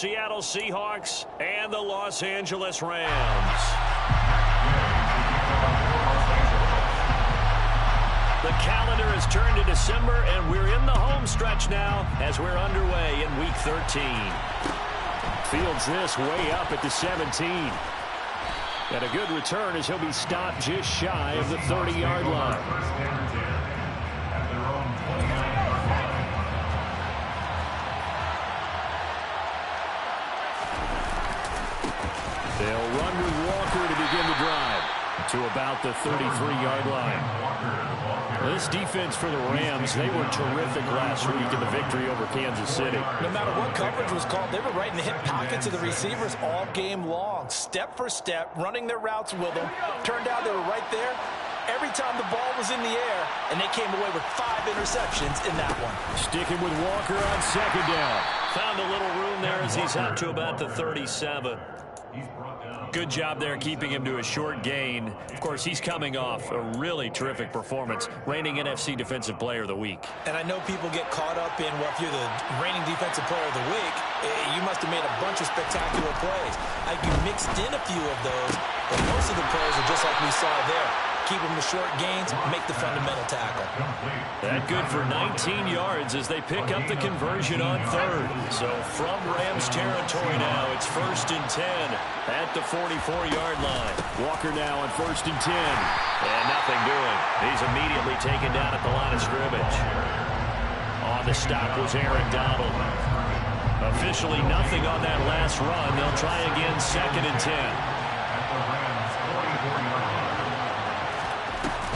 Seattle Seahawks and the Los Angeles Rams. The calendar has turned to December, and we're in the home stretch now as we're underway in Week 13. Fields this way up at the 17. And a good return as he'll be stopped just shy of the 30-yard line. They'll run with Walker to begin the drive to about the 33-yard line. This defense for the Rams, they were terrific last week in the victory over Kansas City. No matter what coverage was called, they were right in the hip pockets of the receivers all game long. Step for step, running their routes with them. Turned out they were right there every time the ball was in the air, and they came away with 5 interceptions in that one. Sticking with Walker on second down. Found a little room there as he's up to about the 37. Good job there keeping him to a short gain. Of course, he's coming off a really terrific performance, reigning NFC Defensive Player of the Week. And I know people get caught up in, well, if you're the reigning Defensive Player of the Week, you must have made a bunch of spectacular plays. You mixed in a few of those, but most of the plays are just like we saw there. Keep them to short gains, make the fundamental tackle. That good for 19 yards as they pick up the conversion on third. So from Rams territory now, it's 1st and 10 at the 44-yard line. Walker now on 1st and 10. And nothing doing. He's immediately taken down at the line of scrimmage. On the stop was Aaron Donald. Officially nothing on that last run. They'll try again 2nd and 10.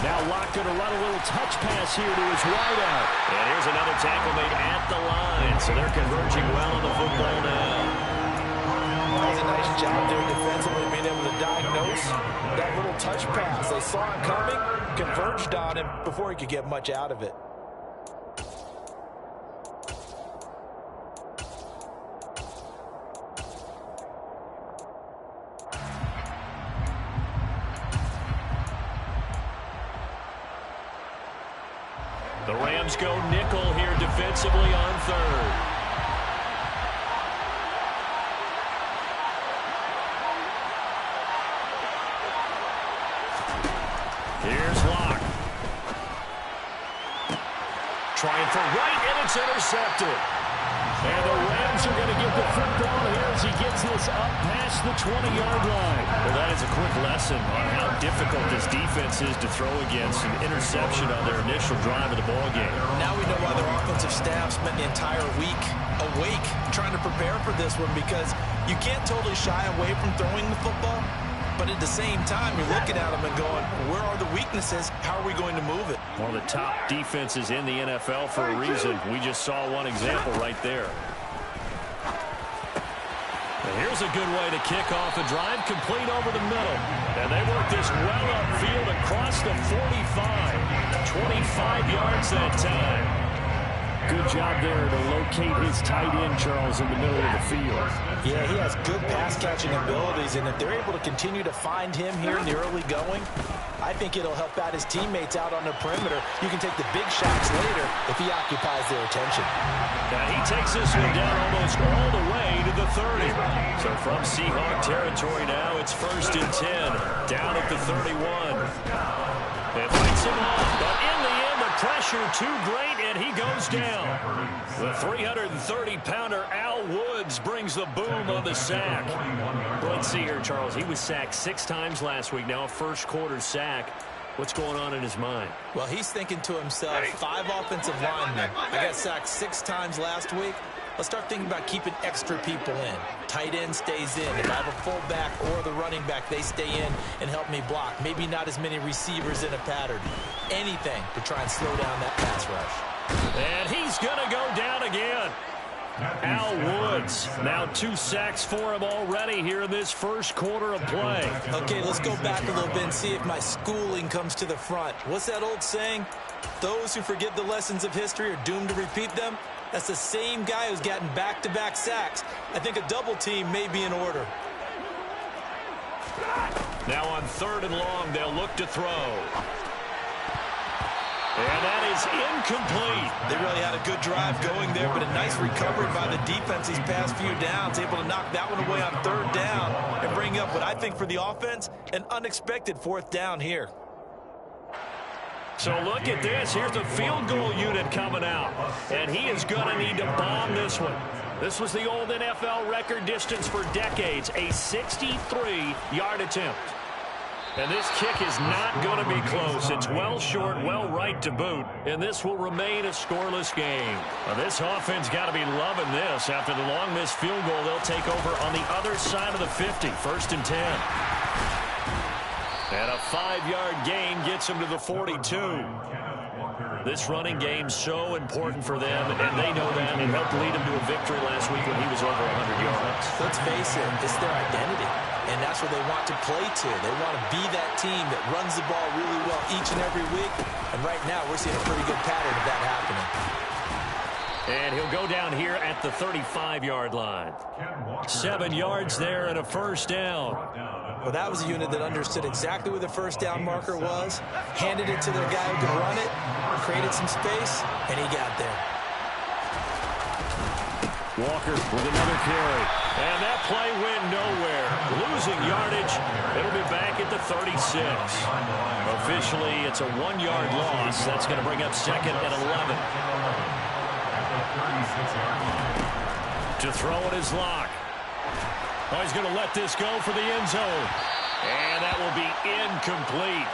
Now Locke going to run a little touch pass here to his wideout. And here's another tackle made at the line. So they're converging well on the football now. That's a nice job there defensively, being able to diagnose that little touch pass. They saw him coming, converged on him before he could get much out of it. The Rams go nickel here defensively on third. Here's Locke. Trying for right, and it's intercepted. And the Rams are going to get the football here as he gets this up past the 20-yard line. Well, that is a quick lesson on how difficult this defense is to throw against. An interception on their initial drive of the ballgame. Now we know why their offensive staff spent the entire week awake trying to prepare for this one, because you can't totally shy away from throwing the football. But at the same time, you're looking at them and going, where are the weaknesses? How are we going to move it? One of the top defenses in the NFL for a reason. We just saw one example right there. And here's a good way to kick off a drive, complete over the middle. And they work this well upfield across the 45. 25 yards that time. Good job there to locate his tight end, Charles, in the middle of the field. Yeah, he has good pass-catching abilities, and if they're able to continue to find him here in the early going, I think it'll help out his teammates out on the perimeter. You can take the big shots later if he occupies their attention. Now he takes this one down almost all the way to the 30. So from Seahawk territory now, it's 1st and 10, down at the 31. It fights him off, but in the end, the pressure too great, and he goes down. The 330-pounder Al Woods brings the boom on the sack. Let's see here, Charles. He was sacked 6 times last week. Now a first-quarter sack. What's going on in his mind? Well, he's thinking to himself, 5 offensive linemen. I got sacked 6 times last week. Let's start thinking about keeping extra people in. Tight end stays in. If I have a fullback or the running back, they stay in and help me block. Maybe not as many receivers in a pattern. Anything to try and slow down that pass rush. And he's going to go down again. Al Woods, now 2 sacks for him already here in this first quarter of play. Okay, let's go back a little bit and see if my schooling comes to the front. What's that old saying? Those who forget the lessons of history are doomed to repeat them. That's the same guy who's gotten back-to-back sacks. I think a double team may be in order. Now on 3rd and long, they'll look to throw. And that is incomplete. They really had a good drive going there, but a nice recovery by the defense these past few downs, able to knock that one away on third down and bring up what I think for the offense, an unexpected fourth down here. So look at this. Here's the field goal unit coming out. And he is going to need to bomb this one. This was the old NFL record distance for decades, a 63-yard attempt. And this kick is not going to be close. It's well short, well right to boot. And this will remain a scoreless game. Now, this offense got to be loving this. After the long missed field goal, they'll take over on the other side of the 50, 1st and 10. And a 5-yard gain gets him to the 42. This running game so important for them, and they know that. It helped lead him to a victory last week when he was over 100 yards. Let's face it, it's their identity, and that's what they want to play to. They want to be that team that runs the ball really well each and every week, and right now we're seeing a pretty good pattern of that happening. And he'll go down here at the 35-yard line. 7 yards there and a first down. Well, that was a unit that understood exactly where the first down marker was, handed it to their guy who could run it, created some space, and he got there. Walker with another carry. And that play went nowhere. Losing yardage. It'll be back at the 36. Officially, it's a 1-yard loss. That's going to bring up 2nd and 11. To throw it is Locke. Oh, he's going to let this go for the end zone. And that will be incomplete.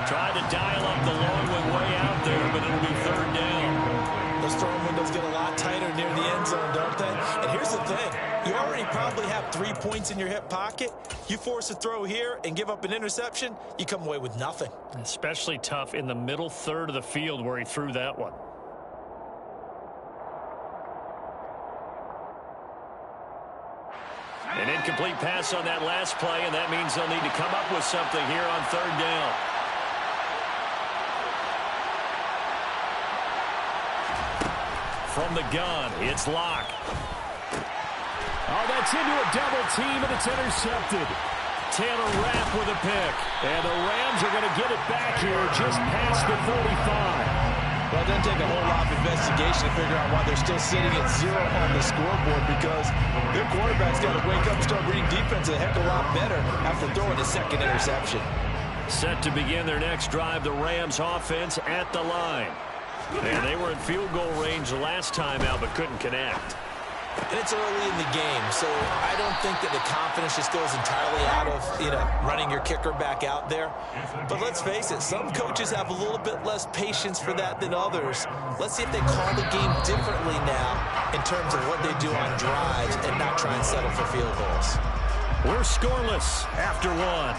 Tried to dial up the long one way out there, but it'll be 3rd down. Those throwing windows get a lot tighter near the end zone, don't they? And here's the thing. You already probably have 3 points in your hip pocket. You force a throw here and give up an interception, you come away with nothing. Especially tough in the middle third of the field where he threw that one. An incomplete pass on that last play, and that means they'll need to come up with something here on 3rd down. From the gun, it's Locke. Oh, that's into a double team, and it's intercepted. Taylor Rapp with a pick. And the Rams are going to get it back here just past the 35. Well, it doesn't take a whole lot of investigation to figure out why they're still sitting at 0 on the scoreboard, because their quarterback's got to wake up and start reading defense a heck of a lot better after throwing a 2nd interception. Set to begin their next drive, the Rams offense at the line. And they were in field goal range the last time out, but couldn't connect. And it's early in the game, so I don't think that the confidence just goes entirely out of, running your kicker back out there. But let's face it, some coaches have a little bit less patience for that than others. Let's see if they call the game differently now in terms of what they do on drives and not try and settle for field goals. We're scoreless after 1.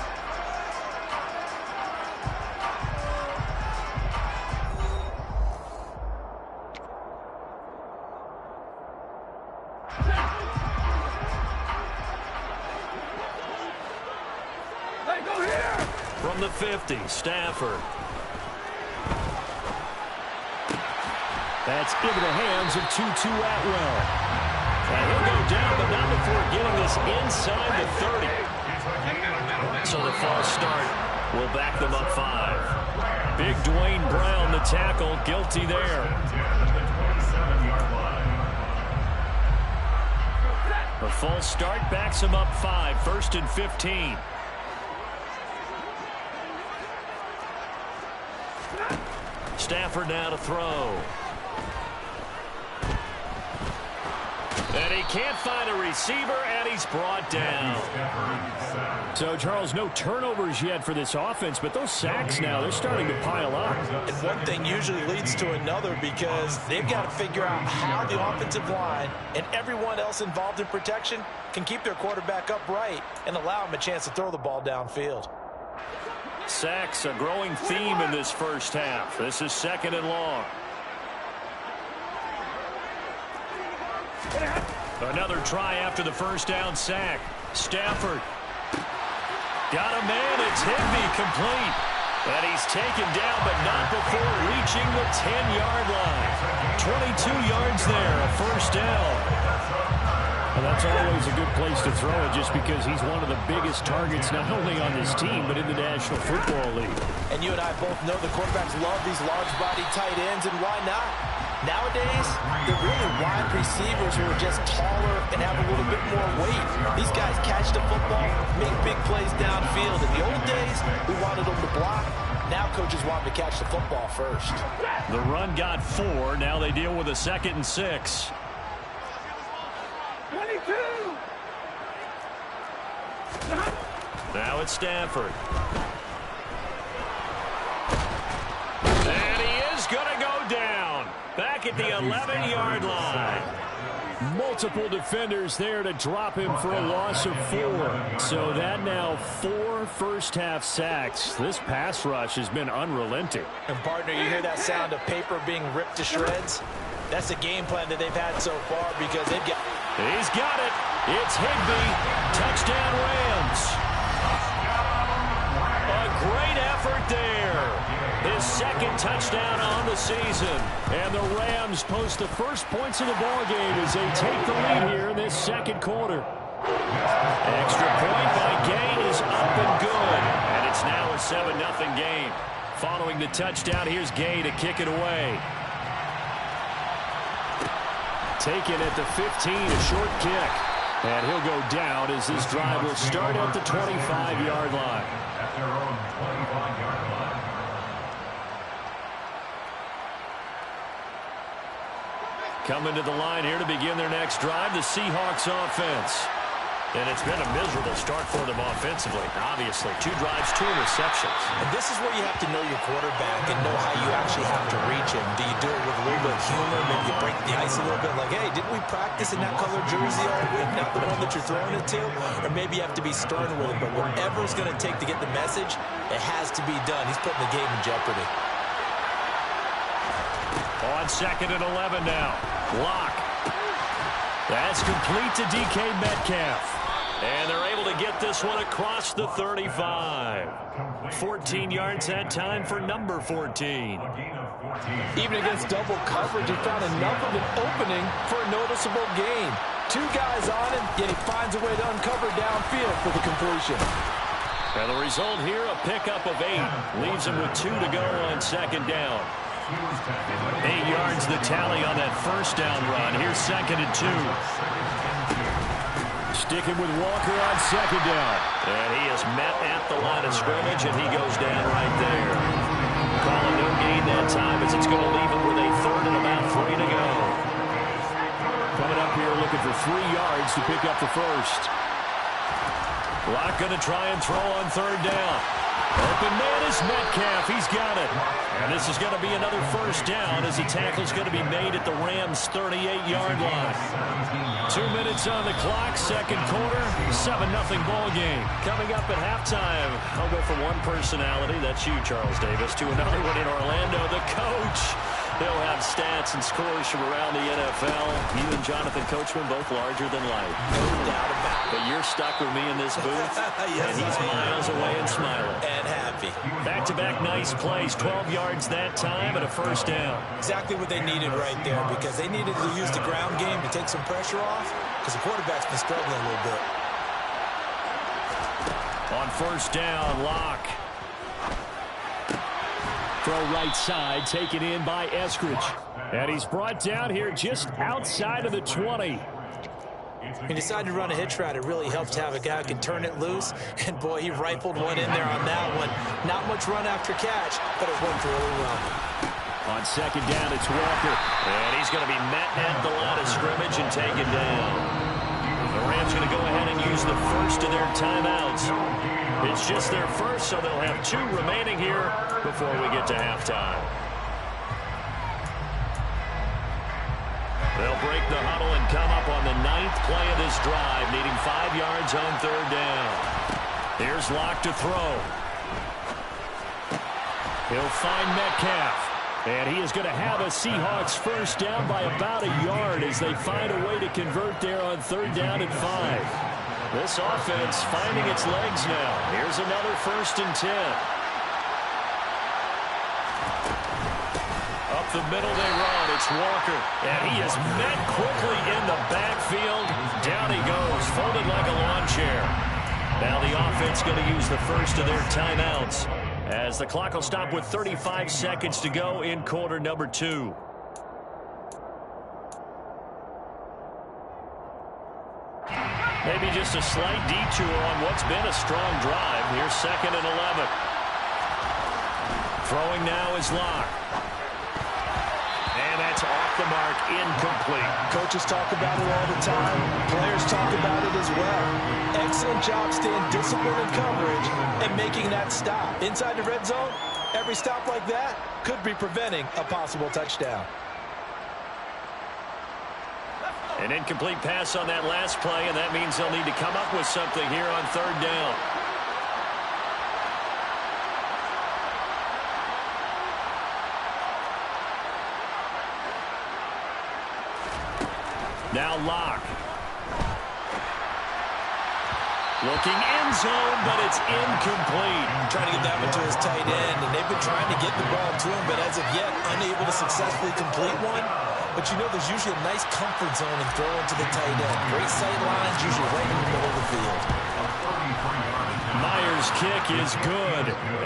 From the 50, Stafford. That's into the hands of Tutu Atwell. And he'll go down, but not before getting this inside the 30. So the false start will back them up 5. Big Dwayne Brown, the tackle, guilty there. The false start backs him up 5, 1st and 15. Stafford now to throw. And he can't find a receiver, and he's brought down. So, Charles, no turnovers yet for this offense, but those sacks now, they're starting to pile up. And one thing usually leads to another, because they've got to figure out how the offensive line and everyone else involved in protection can keep their quarterback upright and allow him a chance to throw the ball downfield. Sacks, a growing theme in this first half. This is 2nd and long. Another try after the first down sack. Stafford got a man. It's Higbee complete. And he's taken down, but not before reaching the 10-yard line. 22 yards there, a first down. Well, that's always a good place to throw it just because he's one of the biggest targets not only on this team but in the National Football League. And you and I both know the quarterbacks love these large-body tight ends, and why not? Nowadays, they're really wide receivers who are just taller and have a little bit more weight. These guys catch the football, make big plays downfield. In the old days, we wanted them to block. Now coaches want them to catch the football first. The run got 4. Now they deal with a 2nd and 6. 22. Now it's Stafford. And he is going to go down. Back at the 11-yard line. Multiple defenders there to drop him for a loss of 4. So that now 4 first-half sacks. This pass rush has been unrelenting. And, partner, you hear that sound of paper being ripped to shreds? That's the game plan that they've had so far because they've got... He's got it. It's Higbee. Touchdown, Rams. A great effort there. His 2nd touchdown on the season. And the Rams post the first points of the ballgame as they take the lead here in this 2nd quarter. Extra point by Gay is up and good. And it's now a 7-0 game. Following the touchdown, here's Gay to kick it away. Taken at the 15, a short kick. And he'll go down as this drive will start at the 25-yard line. Coming to the line here to begin their next drive, the Seahawks offense. And it's been a miserable start for them offensively. Obviously, 2 drives, 2 receptions. And this is where you have to know your quarterback and know how you actually have to reach him. Do you do it with a little bit of humor? Maybe you break the ice a little bit like, hey, didn't we practice in that colored jersey all week? Not the one that you're throwing it to? Or maybe you have to be stern with him. But whatever it's going to take to get the message, it has to be done. He's putting the game in jeopardy. On 2nd and 11 now. Lock. That's complete to DK Metcalf. And they're able to get this one across the 35. 14 yards that time for number 14. Even against double coverage, he found enough of an opening for a noticeable gain. 2 guys on him, yet he finds a way to uncover downfield for the completion. And the result here, a pickup of 8. Leaves him with 2 to go on 2nd down. 8 yards the tally on that first down run. Here's 2nd and 2. Sticking with Walker on 2nd down. And he is met at the line of scrimmage, and he goes down right there. Calling no gain that time as it's going to leave him with a 3rd and about 3 to go. Coming up here looking for 3 yards to pick up the first. Lock going to try and throw on 3rd down. Open man is Metcalf. He's got it. And this is going to be another first down as the tackle's going to be made at the Rams' 38-yard line. 2 minutes on the clock, 2nd quarter, 7-0 ball game. Coming up at halftime, I'll go from one personality, that's you, Charles Davis, to another one in Orlando, the coach. They'll have stats and scores from around the NFL. You and Jonathan Coachman, both larger than life. No doubt about it. But you're stuck with me in this booth, Yes, and he's miles away and smiling. And happy. Back-to-back nice plays, 12 yards that time and a first down. Exactly what they needed right there because they needed to use the ground game to take some pressure off because the quarterback's been struggling a little bit. On first down, Lock. Throw right side, taken in by Eskridge. And he's brought down here just outside of the 20. He decided to run a hitch route. It really helps to have a guy who can turn it loose. And, boy, he rifled one in there on that one. Not much run after catch, but it worked really well. On 2nd down, it's Walker. And he's going to be met at the line of scrimmage and taken down. The Rams going to go ahead and use the first of their timeouts. It's just their first, so they'll have 2 remaining here before we get to halftime. They'll break the huddle and come up on the 9th play of this drive, needing 5 yards on 3rd down. Here's Lock to throw. He'll find Metcalf. And he is going to have a Seahawks first down by about a yard as they find a way to convert there on 3rd down and 5. This offense finding its legs now. Here's another 1st and 10. Up the middle they run. It's Walker. And he is met quickly in the backfield. Down he goes, folded like a lawn chair. Now the offense going to use the first of their timeouts, as the clock will stop with 35 seconds to go in quarter number 2. Maybe just a slight detour on what's been a strong drive. Here's 2nd and 11. Throwing now is Locke. And that's off the mark, incomplete. Coaches talk about it all the time. Players talk about it as well. Excellent job staying disciplined in coverage and making that stop. Inside the red zone, every stop like that could be preventing a possible touchdown. An incomplete pass on that last play, and that means they'll need to come up with something here on 3rd down. Now Locke. Looking end zone, but it's incomplete. Trying to get that one to his tight end, and they've been trying to get the ball to him, but as of yet, unable to successfully complete one. But you know there's usually a nice comfort zone in throwing to the tight end. Great sight lines, usually right in the middle of the field. Myers' kick is good,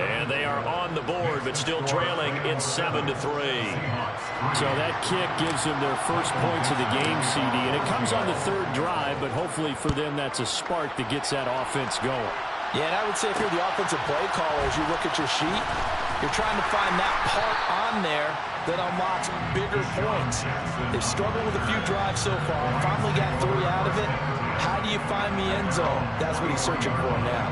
and they are on the board, but still trailing. It's 7-3. So that kick gives them their first points of the game, CD, and it comes on the 3rd drive, but hopefully for them that's a spark that gets that offense going. Yeah, and I would say if you're the offensive play caller, as you look at your sheet, you're trying to find that part on there that unlocks bigger points. They've struggled with a few drives so far. Finally got 3 out of it. How do you find the end zone? That's what he's searching for now.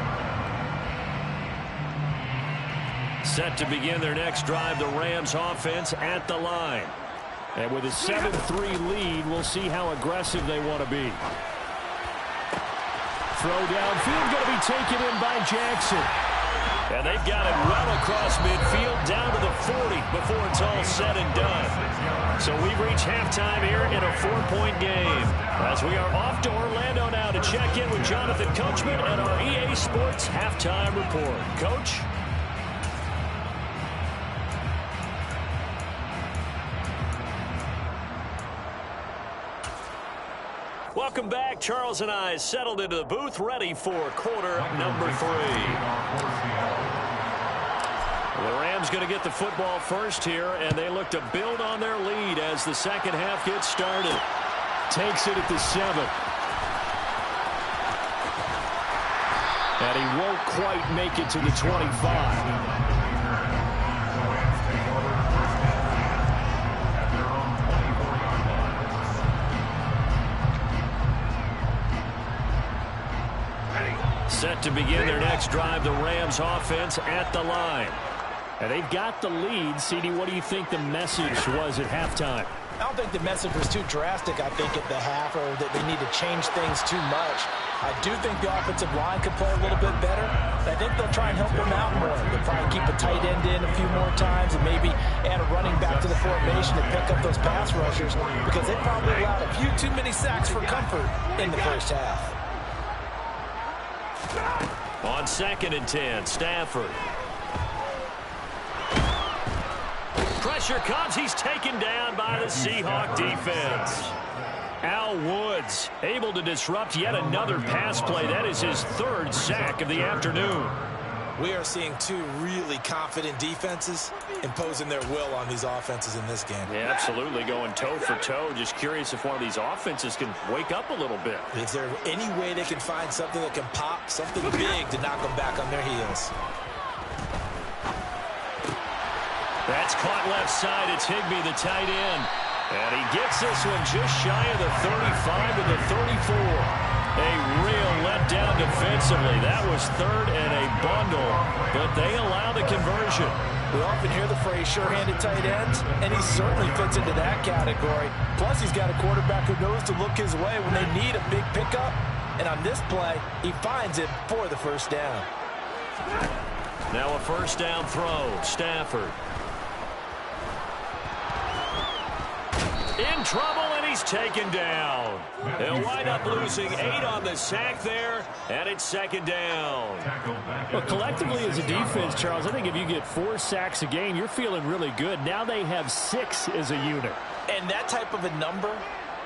Set to begin their next drive, the Rams offense at the line. And with a 7-3 lead, we'll see how aggressive they want to be. Throw downfield going to be taken in by Jackson. And they've got it well across midfield, down to the 40 before it's all said and done. So we've reached halftime here in a 4-point game, as we are off to Orlando now to check in with Jonathan Coachman and our EA Sports Halftime Report. Coach? Welcome back. Charles and I settled into the booth, ready for quarter number 3. The Rams going to get the football first here, and they look to build on their lead as the second half gets started. Takes it at the 7. And he won't quite make it to the 25. Set to begin their next drive, the Rams offense at the line. And they've got the lead. CD, what do you think the message was at halftime? I don't think the message was too drastic, I think, at the half, or that they need to change things too much. I do think the offensive line could play a little bit better. I think they'll try and help them out more. They'll probably keep a tight end in a few more times and maybe add a running back to the formation to pick up those pass rushers, because they probably allowed a few too many sacks for comfort in the first half. On 2nd and 10, Stafford. Pressure comes. He's taken down by the Seahawk defense. Al Woods able to disrupt yet another pass play. That is his 3rd sack of the afternoon. We are seeing 2 really confident defenses imposing their will on these offenses in this game. Yeah, absolutely, going toe for toe. Just curious if one of these offenses can wake up a little bit. Is there any way they can find something that can pop, something big to knock them back on their heels? That's caught left side. It's Higbee, the tight end. And he gets this one just shy of the 35 to the 34. A real letdown defensively. That was 3rd and a bundle, but they allow the conversion. We often hear the phrase sure-handed tight ends, and he certainly fits into that category. Plus, he's got a quarterback who knows to look his way when they need a big pickup. And on this play, he finds it for the first down. Now a first down throw. Stafford. In trouble, and he's taken down. They'll wind up losing 8 on the sack there, and it's 2nd down. Well, collectively as a defense, Charles, I think if you get 4 sacks a game, you're feeling really good. Now they have 6 as a unit. And that type of a number,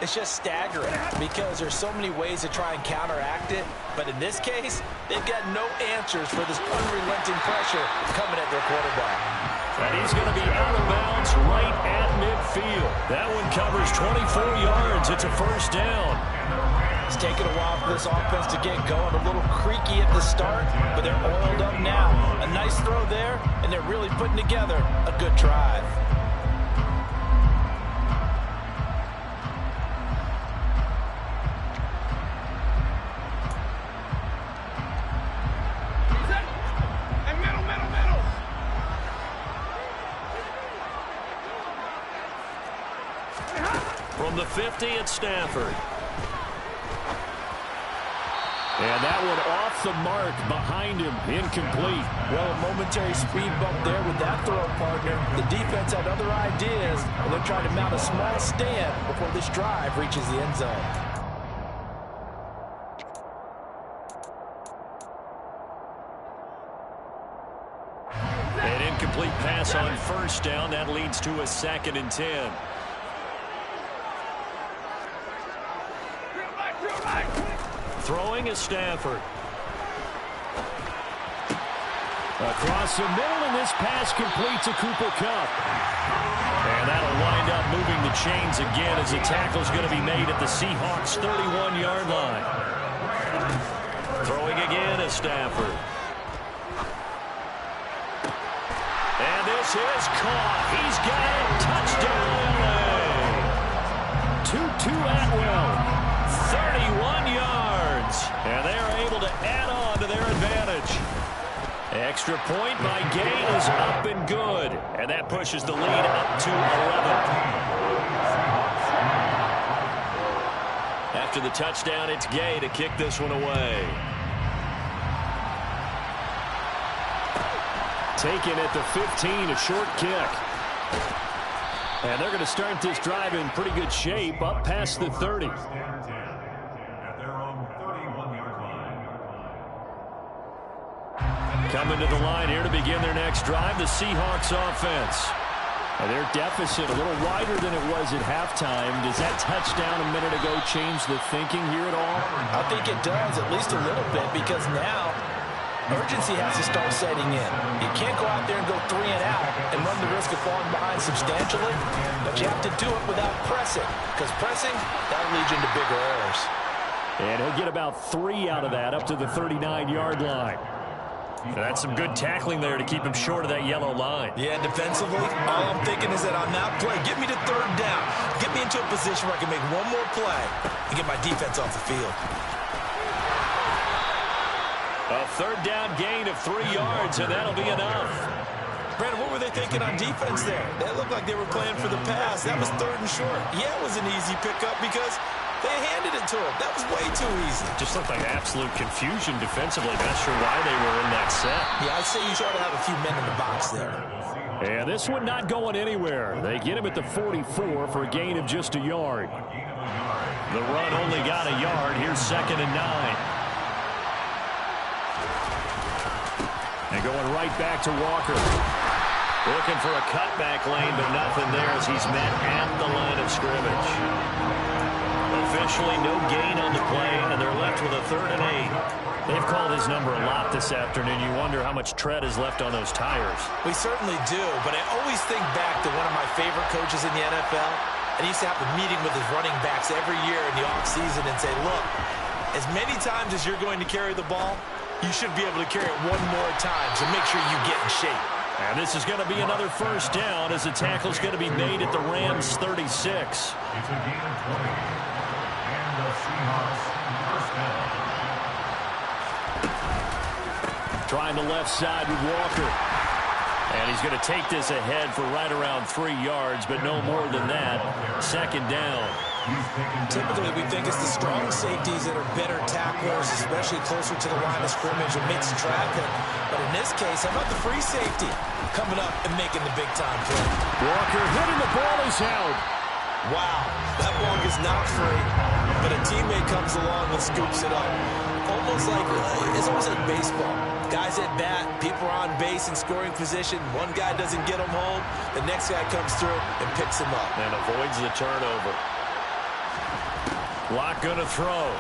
it's just staggering because there's so many ways to try and counteract it. But in this case, they've got no answers for this unrelenting pressure coming at their quarterback. And he's going to be out of bounds right at midfield. That one covers 24 yards. It's a 1st down. It's taken a while for this offense to get going. A little creaky at the start, but they're oiled up now. A nice throw there, and they're really putting together a good drive. From the 50 at Stafford. And that one off the mark behind him, incomplete. Well, a momentary speed bump there with that throw, partner. The defense had other ideas, and they're trying to mount a small stand before this drive reaches the end zone. An incomplete pass on 1st down. That leads to a 2nd and 10. Throwing is Stafford. Across the middle, and this pass complete to Cooper Kupp. And that'll wind up moving the chains again as the tackle's going to be made at the Seahawks' 31-yard line. Throwing again is Stafford. And this is caught. He's got it. Touchdown, LA. 2-2 Atwell. 31 yards. And they are able to add on to their advantage. Extra point by Gay is up and good. And that pushes the lead up to 11. After the touchdown, it's Gay to kick this one away. Taken at the 15, a short kick. And they're going to start this drive in pretty good shape, up past the 30. Coming to the line here to begin their next drive, the Seahawks offense. And their deficit a little wider than it was at halftime. Does that touchdown a minute ago change the thinking here at all? I think it does, at least a little bit, because now urgency has to start setting in. You can't go out there and go 3 and out and run the risk of falling behind substantially, but you have to do it without pressing, because pressing, that'll lead you into bigger errors. And he'll get about 3 out of that, up to the 39-yard line. That's some good tackling there to keep him short of that yellow line. Yeah, defensively, all I'm thinking is that on that play, get me to 3rd down. Get me into a position where I can make one more play and get my defense off the field. A 3rd down gain of 3 yards, and that'll be enough. Brandon, what were they thinking on defense there? They looked like they were playing for the pass. That was 3rd and short. Yeah, it was an easy pickup because they handed it to him. That was way too easy. Just looked like absolute confusion defensively. Not sure why they were in that set. Yeah, I'd say you try to have a few men in the box there. And this one not going anywhere. They get him at the 44 for a gain of just a yard. The run only got a yard. Here's 2nd and 9. And going right back to Walker. Looking for a cutback lane, but nothing there as he's met at the line of scrimmage. Officially no gain on the play, and they're left with a 3rd and 8. They've called his number a lot this afternoon. You wonder how much tread is left on those tires. We certainly do, but I always think back to one of my favorite coaches in the NFL, and he used to have a meeting with his running backs every year in the offseason and say, look, as many times as you're going to carry the ball, you should be able to carry it one more time, so make sure you get in shape. And this is going to be another 1st down as the tackle's going to be made at the Rams' 36. It's a gain of 20, and the Seahawks first down. Trying the left side with Walker. And he's going to take this ahead for right around 3 yards, but no more than that. 2nd down. Typically, we think it's the strong safeties that are better tacklers, especially closer to the line of scrimmage amidst traffic. But in this case, how about the free safety coming up and making the big-time play? Walker hitting, the ball is out. Wow, that ball is not free, but a teammate comes along and scoops it up. It's almost like baseball. Guys at bat, people are on base in scoring position. One guy doesn't get him home. The next guy comes through and picks him up. And avoids the turnover. Locke going to throw.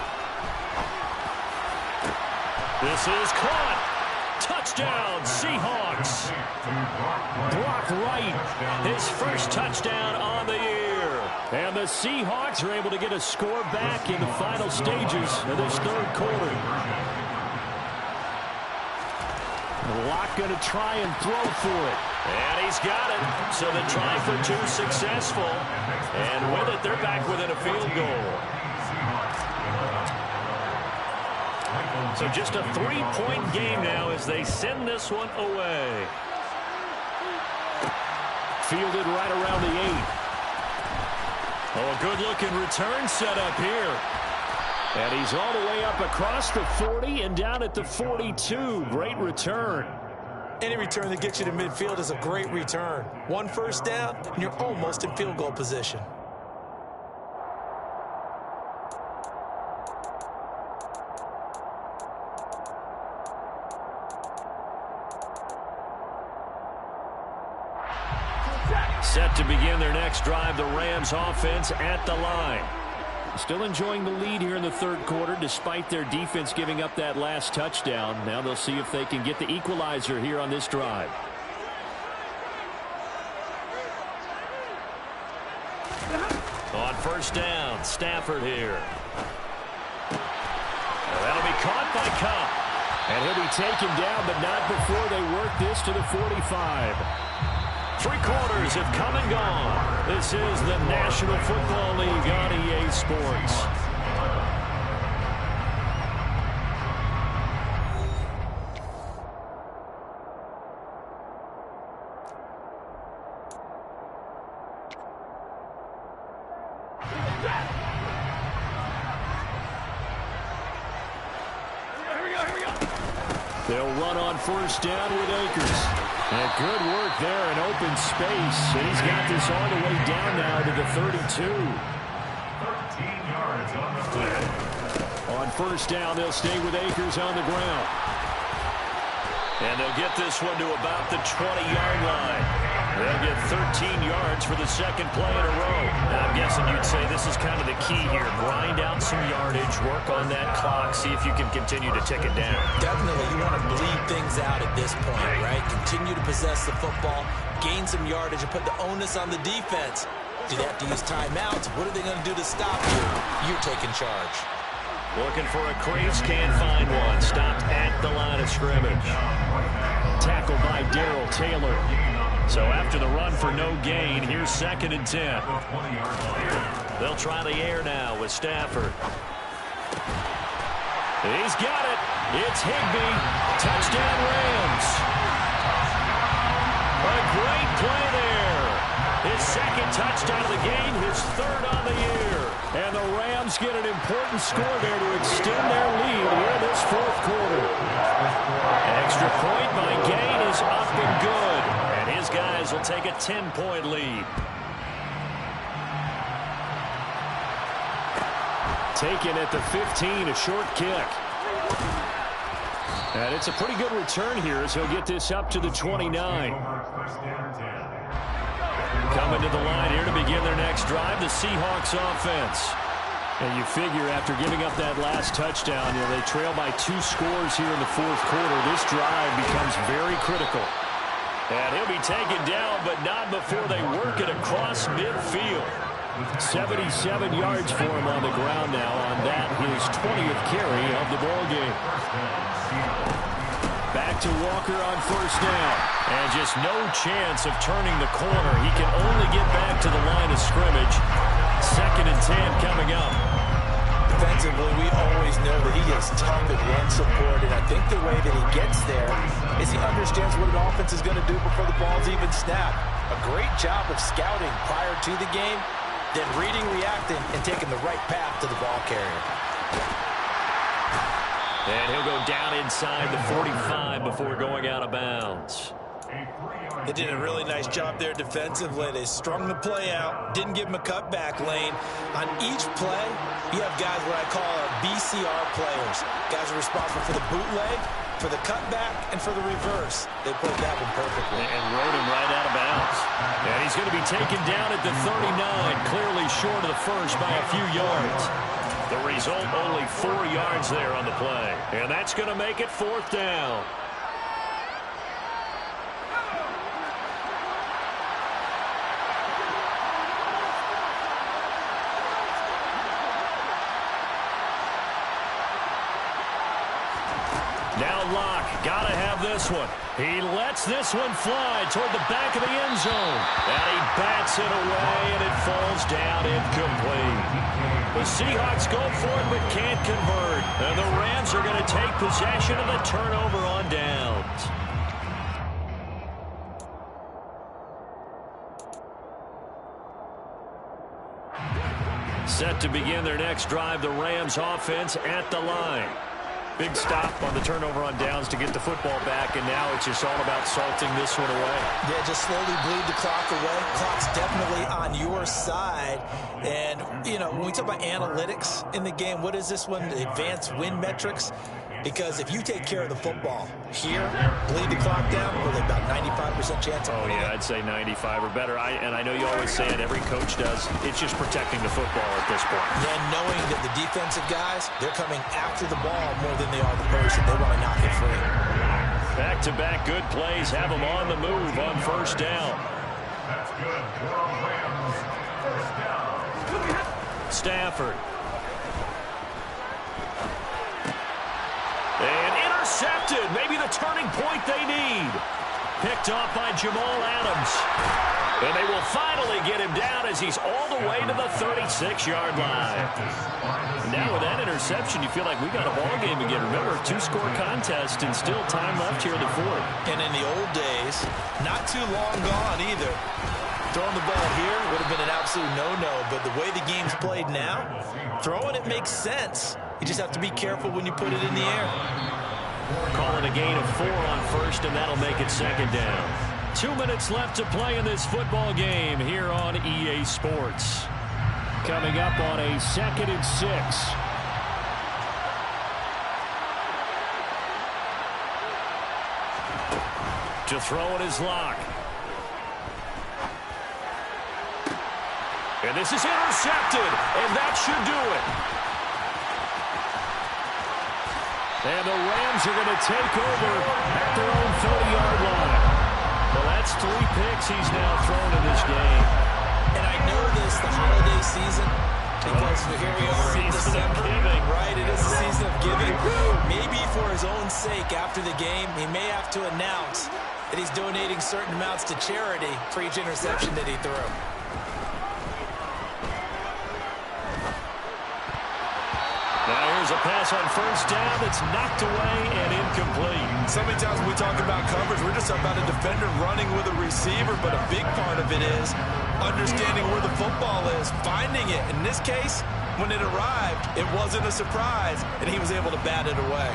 This is caught. Touchdown, Seahawks. Brock Wright, his first touchdown on the year. And the Seahawks are able to get a score back in the final stages of this third quarter. Locke going to try and throw for it. And he's got it. So the try for two successful. And with it, they're back within a field goal. So just a 3-point game now as they send this one away. Fielded right around the 8. Oh, a good-looking return set up here. And he's all the way up across the 40 and down at the 42. Great return. Any return that gets you to midfield is a great return. One first down, and you're almost in field goal position. Set to begin their next drive, the Rams offense at the line. Still enjoying the lead here in the third quarter despite their defense giving up that last touchdown. Now they'll see if they can get the equalizer here on this drive. On first down, Stafford here. That'll be caught by Kupp. And he'll be taken down, but not before they work this to the 45. 3 quarters have come and gone. This is the National Football League on EA Sports. They'll run on first down with Akers. And good work there in open space. And he's got this all the way down now to the 32. 13 yards on the play. On first down, they'll stay with Akers on the ground. And they'll get this one to about the 20-yard line. They'll get 13 yards for the second play in a row. Now, I'm guessing you'd say this is kind of the key here. Grind out some yardage, work on that clock, see if you can continue to tick it down. Definitely, you want to bleed things out at this point, right? Continue to possess the football, gain some yardage, and put the onus on the defense. Do they have to use timeouts? What are they going to do to stop you? You're taking charge. Looking for a crease, can't find one. Stopped at the line of scrimmage. Tackled by Darrell Taylor. So after the run for no gain, here's 2nd and 10. They'll try the air now with Stafford. He's got it. It's Higbee. Touchdown Rams. A great play there. His 2nd touchdown of the game, his 3rd on the year. And the Rams get an important score there to extend their lead here in this 4th quarter. An extra point by Gain is up and good. And his guys will take a 10-point lead. Taken at the 15, a short kick. And it's a pretty good return here as he'll get this up to the 29. Coming to the line here to begin their next drive, the Seahawks offense. And you figure after giving up that last touchdown, they trail by 2 scores here in the 4th quarter. This drive becomes very critical. And he'll be taken down, but not before they work it across midfield. 77 yards for him on the ground now on that, his 20th carry of the ball game. Back to Walker on first down. And just no chance of turning the corner. He can only get back to the line of scrimmage. 2nd and 10 coming up. Defensively, we always know that he is tough at run support, and I think the way that he gets there is he understands what an offense is going to do before the ball's even snapped. A great job of scouting prior to the game, then reading, reacting, and taking the right path to the ball carrier. And he'll go down inside the 45 before going out of bounds. They did a really nice job there defensively. They strung the play out, didn't give him a cutback lane. On each play, you have guys what I call our BCR players. Guys are responsible for the bootleg, for the cutback, and for the reverse. They played that one perfectly. And rode him right out of bounds. And he's going to be taken down at the 39, clearly short of the first by a few yards. The result, only 4 yards there on the play. And that's going to make it 4th down. Now Locke, gotta have this one. He lets this one fly toward the back of the end zone. And he bats it away, and it falls down incomplete. The Seahawks go for it, but can't convert. And the Rams are going to take possession of the turnover on downs. Set to begin their next drive, the Rams offense at the line. Big stop on the turnover on downs to get the football back, and now it's just all about salting this one away. Yeah, just slowly bleed the clock away. Clock's definitely on your side. And, you know, when we talk about analytics in the game, what is this one? Advanced win metrics? Because if you take care of the football here, bleed the clock down, with about 95% chance of winning. Oh, yeah, I'd say 95 or better. And I know you always say it, every coach does. It's just protecting the football at this point. Then knowing that the defensive guys, they're coming after the ball more than they are the person. They want to knock it free. Back-to-back good plays have them on the move on 1st down. That's good. Rams, 1st down. Stafford. And intercepted. Maybe the turning point they need. Picked off by Jamal Adams. And they will finally get him down as he's all the way to the 36-yard line. And now with that interception, you feel like we got a ball game again. Remember, 2-score contest and still time left here in the 4th. And in the old days, not too long gone either. Throwing the ball here would have been an absolute no-no, but the way the game's played now, throwing it makes sense. You just have to be careful when you put it in the air. Calling a gain of 4 on 1st, and that'll make it 2nd down. 2 minutes left to play in this football game here on EA Sports. Coming up on a 2nd and 6. To throw it is Locke. And this is intercepted, and that should do it. And the Rams are going to take over at their own 30-yard line. Well, that's 3 picks he's now thrown in this game. And I know this, the holiday season, because here we are in December, right? It is the season of giving. Maybe for his own sake, after the game, he may have to announce that he's donating certain amounts to charity for each interception that he threw. Now here's a pass on 1st down that's knocked away and incomplete. So many times when we talk about coverage, we're just about a defender running with a receiver, but a big part of it is understanding where the football is, finding it. In this case, when it arrived, it wasn't a surprise, and he was able to bat it away.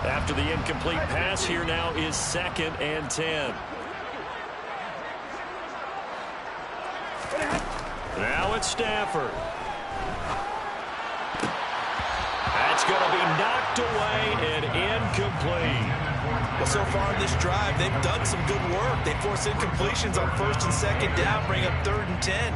After the incomplete pass, here now is 2nd and 10. Now it's Stafford. That's going to be knocked away and incomplete. Well, so far in this drive, they've done some good work. They force incompletions on 1st and 2nd down, bring up 3rd and 10.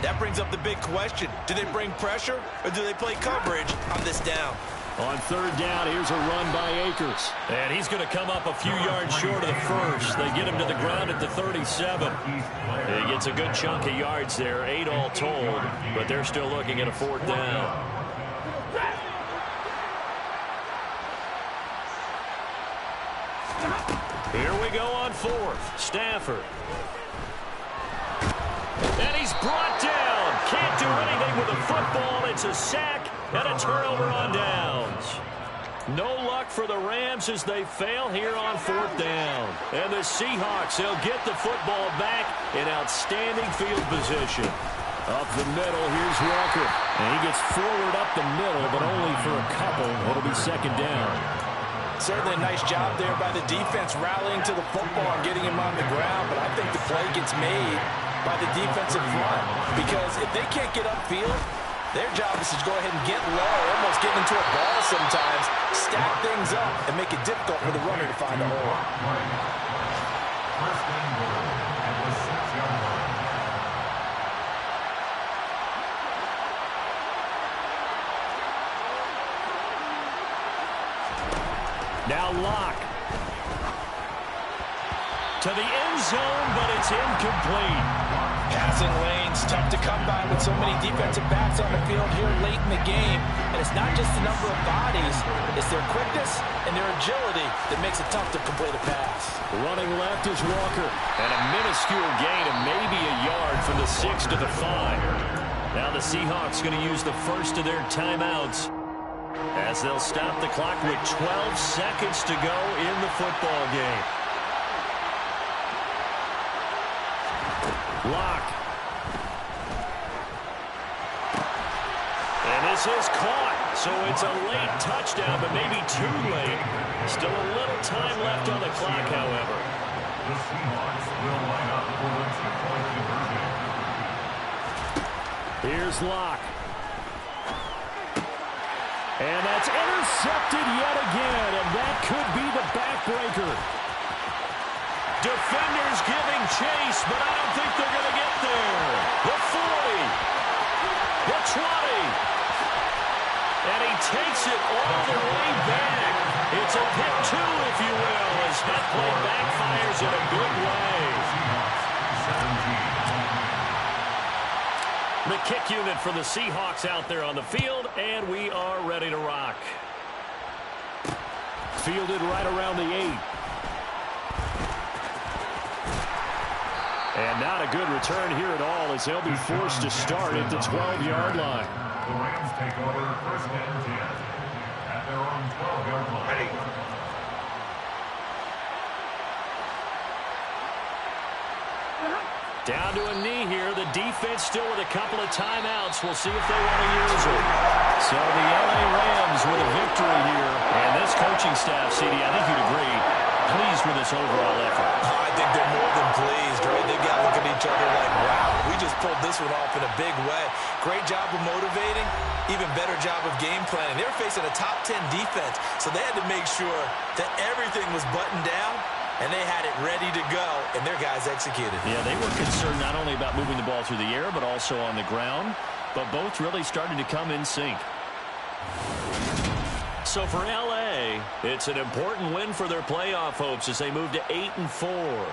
That brings up the big question. Do they bring pressure or do they play coverage on this down? On 3rd down, here's a run by Akers. And he's going to come up a few yards short of the first. They get him to the ground at the 37. He gets a good chunk of yards there, 8 all told, but they're still looking at a 4th down. Here we go on 4th. Stafford. And he's brought down. Can't do anything with the football. It's a sack and a turnover on downs. No luck for the Rams as they fail here on 4th down. And the Seahawks, they'll get the football back in outstanding field position. Up the middle, here's Walker. And he gets forward up the middle, but only for a couple. It'll be 2nd down. Certainly a nice job there by the defense rallying to the football and getting him on the ground, but I think the play gets made by the defensive front because if they can't get upfield, their job is to go ahead and get low, almost get into a ball sometimes, stack things up, and make it difficult for the runner to find a hole. First and goal at the 6-yard line. Now Locke. To the end zone, but it's incomplete. Passing lanes, tough to come by with so many defensive backs on the field here late in the game. And it's not just the number of bodies, it's their quickness and their agility that makes it tough to complete a pass. Running left is Walker. And a minuscule gain of maybe a yard from the 6 to the 5. Now the Seahawks going to use the first of their timeouts as they'll stop the clock with 12 seconds to go in the football game. Locke. And this is caught. So it's a late touchdown, but maybe too late. Still a little time left on the clock, however. The Seahawks will line up for the 2-point conversion. Here's Locke. And that's intercepted yet again, and that could be the backbreaker. Defenders giving chase, but I don't think they're going to get there. The 40. The 20. And he takes it all the way back. It's a pick two, if you will, as that play backfires in a good way. The kick unit for the Seahawks out there on the field, and we are ready to rock. Fielded right around the 8. And not a good return here at all as they'll be forced to start at the 12-yard line. The Rams take over first and 10 at their own 12-yard line. Ready. Down to a knee here. The defense still with a couple of timeouts. We'll see if they want to use it. So the LA Rams with a victory here. And this coaching staff, CD, I think you'd agree, pleased with this overall effort. I think they're more than pleased, right? They've got to look at each other like, wow, we just pulled this one off in a big way. Great job of motivating, even better job of game planning. They were facing a top 10 defense, so they had to make sure that everything was buttoned down, and they had it ready to go, and their guys executed. Yeah, they were concerned not only about moving the ball through the air, but also on the ground, but both really started to come in sync. So for LA, it's an important win for their playoff hopes as they move to 8-4.